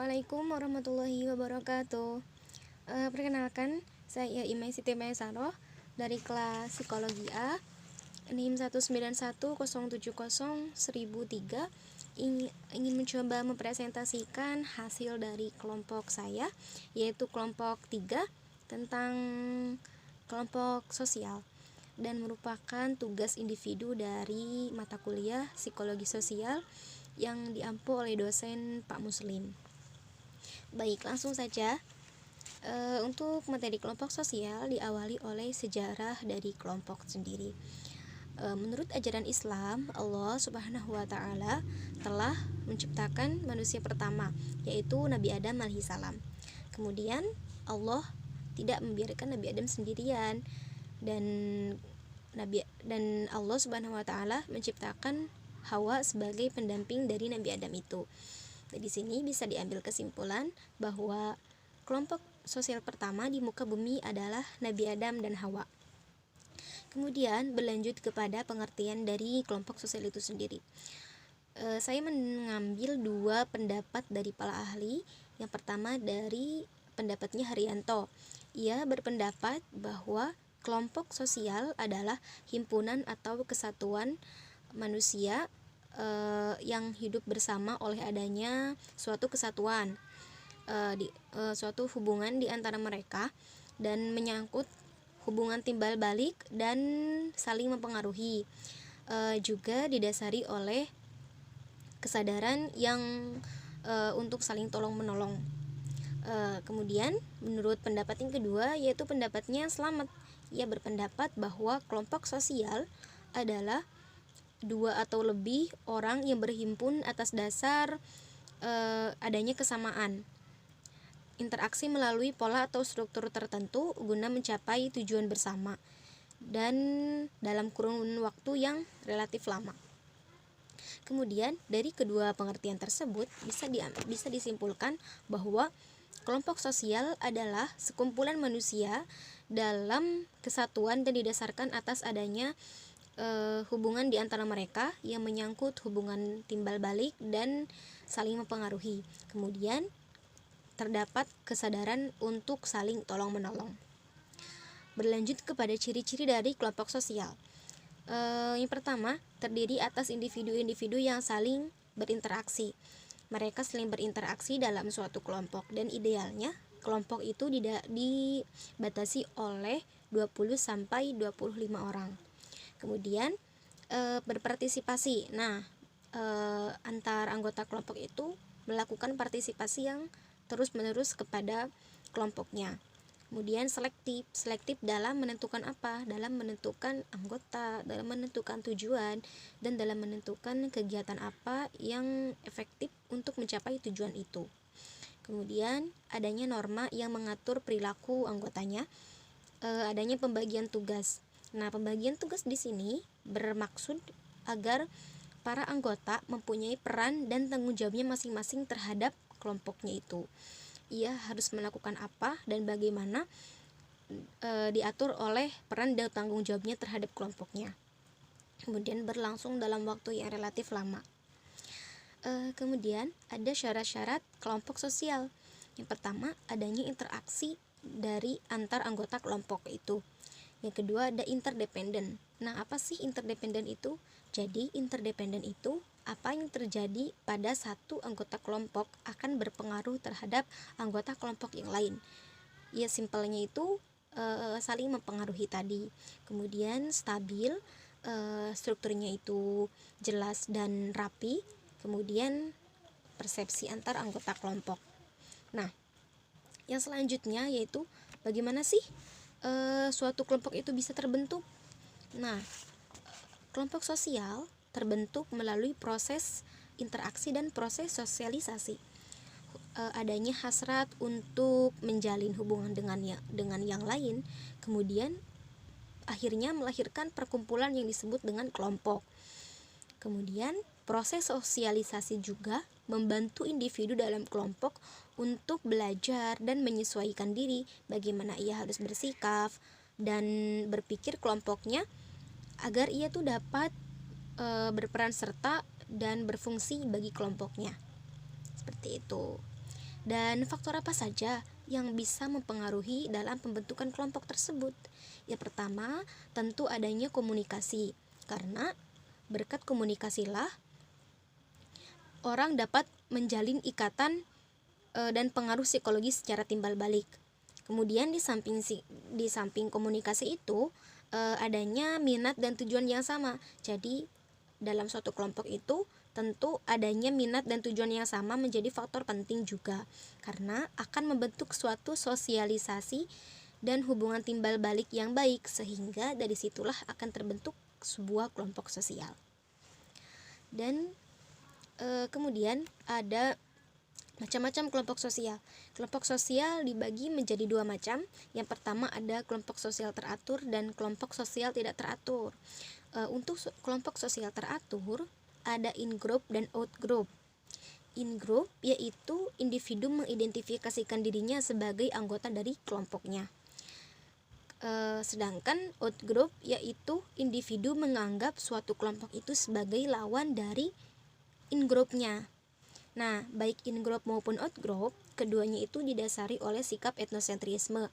Assalamualaikum warahmatullahi wabarakatuh. Perkenalkan, saya Imai Siti Maesaroh dari kelas Psikologi A, NIM 19107001003. Ingin mencoba mempresentasikan hasil dari kelompok saya, yaitu kelompok 3 tentang kelompok sosial, dan merupakan tugas individu dari mata kuliah Psikologi Sosial yang diampu oleh dosen Pak Muslim. Baik, langsung saja. Untuk materi kelompok sosial diawali oleh sejarah dari kelompok sendiri. Menurut ajaran Islam, Allah Subhanahu wa Ta'ala telah menciptakan manusia pertama, yaitu Nabi Adam alaihissalam. Kemudian Allah tidak membiarkan Nabi Adam sendirian, dan Allah Subhanahu wa Ta'ala menciptakan Hawa sebagai pendamping dari Nabi Adam itu. Di sini bisa diambil kesimpulan bahwa kelompok sosial pertama di muka bumi adalah Nabi Adam dan Hawa. Kemudian berlanjut kepada pengertian dari kelompok sosial itu sendiri. Saya mengambil dua pendapat dari para ahli. Yang pertama dari pendapatnya Haryanto. Ia berpendapat bahwa kelompok sosial adalah himpunan atau kesatuan manusia yang hidup bersama oleh adanya suatu kesatuan, suatu hubungan di antara mereka, dan menyangkut hubungan timbal balik dan saling mempengaruhi, juga didasari oleh kesadaran yang untuk saling tolong menolong. Kemudian menurut pendapat yang kedua, yaitu pendapatnya Slamet. Ia berpendapat bahwa kelompok sosial adalah dua atau lebih orang yang berhimpun atas dasar adanya kesamaan interaksi melalui pola atau struktur tertentu guna mencapai tujuan bersama, dan dalam kurun waktu yang relatif lama. Kemudian dari kedua pengertian tersebut bisa disimpulkan bahwa kelompok sosial adalah sekumpulan manusia dalam kesatuan dan didasarkan atas adanya hubungan di antara mereka yang menyangkut hubungan timbal balik dan saling mempengaruhi. Kemudian terdapat kesadaran untuk saling tolong menolong. Berlanjut kepada ciri-ciri dari kelompok sosial. Yang pertama, terdiri atas individu-individu yang saling berinteraksi. Mereka saling berinteraksi dalam suatu kelompok, dan idealnya kelompok itu dibatasi oleh 20 sampai 25 orang. Kemudian berpartisipasi. Antar anggota kelompok itu melakukan partisipasi yang terus-menerus kepada kelompoknya. Kemudian selektif dalam menentukan apa? Dalam menentukan anggota, dalam menentukan tujuan, dan dalam menentukan kegiatan apa yang efektif untuk mencapai tujuan itu. Kemudian adanya norma yang mengatur perilaku anggotanya, adanya pembagian tugas. Pembagian tugas di sini bermaksud agar para anggota mempunyai peran dan tanggung jawabnya masing-masing terhadap kelompoknya itu. Ia harus melakukan apa dan bagaimana diatur oleh peran dan tanggung jawabnya terhadap kelompoknya. Kemudian berlangsung dalam waktu yang relatif lama. Kemudian ada syarat-syarat kelompok sosial. Yang pertama, adanya interaksi dari antar anggota kelompok itu. Yang kedua, ada interdependen. Apa sih interdependen itu? Jadi interdependen itu apa yang terjadi pada satu anggota kelompok akan berpengaruh terhadap anggota kelompok yang lain. Ya, simpelnya itu saling mempengaruhi tadi. Kemudian stabil, strukturnya itu jelas dan rapi. Kemudian persepsi antar anggota kelompok. Yang selanjutnya yaitu bagaimana sih suatu kelompok itu bisa terbentuk. Kelompok sosial terbentuk melalui proses interaksi dan proses sosialisasi. Adanya hasrat untuk menjalin hubungan dengan yang lain, kemudian akhirnya melahirkan perkumpulan yang disebut dengan kelompok. Kemudian proses sosialisasi juga membantu individu dalam kelompok untuk belajar dan menyesuaikan diri bagaimana ia harus bersikap dan berpikir kelompoknya agar ia tuh dapat berperan serta dan berfungsi bagi kelompoknya. Seperti itu. Dan faktor apa saja yang bisa mempengaruhi dalam pembentukan kelompok tersebut? Yang pertama, tentu adanya komunikasi. Karena berkat komunikasilah orang dapat menjalin ikatan dan pengaruh psikologis secara timbal balik. Kemudian di samping komunikasi itu adanya minat dan tujuan yang sama. Jadi dalam suatu kelompok itu tentu adanya minat dan tujuan yang sama menjadi faktor penting juga, karena akan membentuk suatu sosialisasi dan hubungan timbal balik yang baik, sehingga dari situlah akan terbentuk sebuah kelompok sosial. Dan kemudian ada macam-macam kelompok sosial. Kelompok sosial dibagi menjadi dua macam. Yang pertama ada kelompok sosial teratur dan kelompok sosial tidak teratur. Untuk kelompok sosial teratur ada in-group dan out-group. In-group yaitu individu mengidentifikasikan dirinya sebagai anggota dari kelompoknya. Sedangkan out-group yaitu individu menganggap suatu kelompok itu sebagai lawan dari in-groupnya. Nah, baik in-group maupun out-group, keduanya itu didasari oleh sikap etnosentrisme,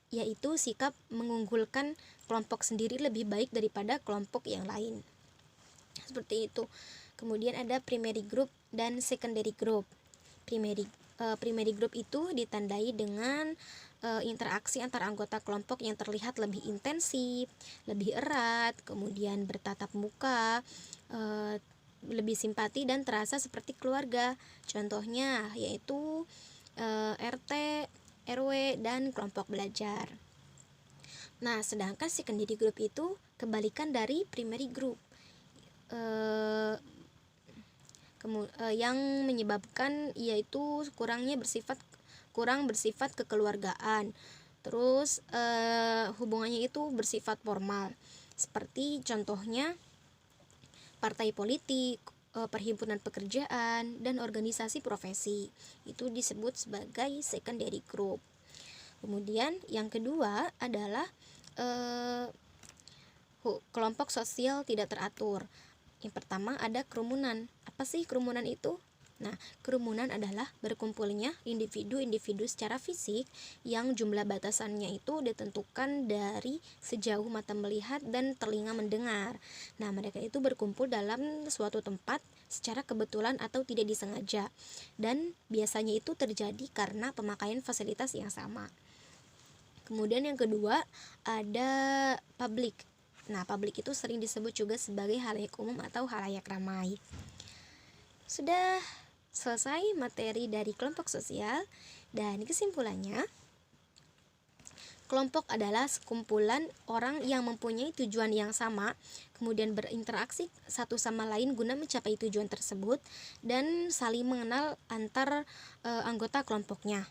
yaitu sikap mengunggulkan kelompok sendiri lebih baik daripada kelompok yang lain. Seperti itu. Kemudian ada primary group dan secondary group. Primary group itu ditandai dengan interaksi antar anggota kelompok yang terlihat lebih intensif, lebih erat, kemudian bertatap muka, lebih simpati dan terasa seperti keluarga. Contohnya yaitu RT, RW, dan kelompok belajar. Nah, sedangkan secondary group itu kebalikan dari primary group, yang menyebabkan yaitu kurang bersifat kekeluargaan. Terus hubungannya itu bersifat formal. Seperti contohnya partai politik, perhimpunan pekerjaan, dan organisasi profesi. Itu disebut sebagai secondary group. Kemudian yang kedua adalah kelompok sosial tidak teratur. Yang pertama ada kerumunan. Apa sih kerumunan itu? Nah, kerumunan adalah berkumpulnya individu-individu secara fisik yang jumlah batasannya itu ditentukan dari sejauh mata melihat dan telinga mendengar. Nah, mereka itu berkumpul dalam suatu tempat secara kebetulan atau tidak disengaja, dan biasanya itu terjadi karena pemakaian fasilitas yang sama. Kemudian yang kedua ada publik. Nah, publik itu sering disebut juga sebagai halayak umum atau halayak ramai. Sudah selesai materi dari kelompok sosial, dan kesimpulannya, kelompok adalah sekumpulan orang yang mempunyai tujuan yang sama, kemudian berinteraksi satu sama lain guna mencapai tujuan tersebut, dan saling mengenal antar anggota kelompoknya.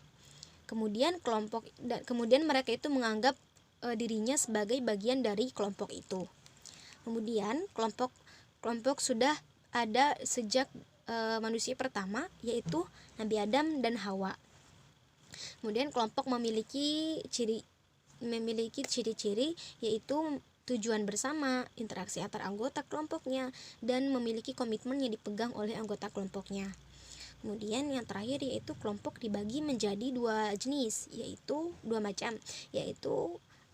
Kemudian mereka itu menganggap dirinya sebagai bagian dari kelompok itu. Kemudian kelompok sudah ada sejak manusia pertama, yaitu Nabi Adam dan Hawa. Kemudian kelompok memiliki ciri-ciri yaitu tujuan bersama, interaksi antar anggota kelompoknya, dan memiliki komitmen yang dipegang oleh anggota kelompoknya. Kemudian yang terakhir yaitu kelompok dibagi menjadi dua macam, yaitu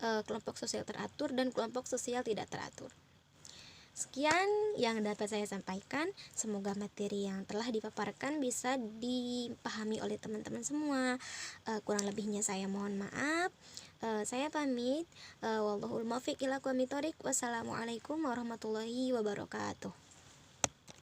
kelompok sosial teratur dan kelompok sosial tidak teratur. Sekian yang dapat saya sampaikan. Semoga materi yang telah dipaparkan bisa dipahami oleh teman-teman semua. Kurang lebihnya saya mohon maaf. Saya pamit. Wallahul muwaffiq ila aqwamit thoriq. Wassalamualaikum warahmatullahi wabarakatuh.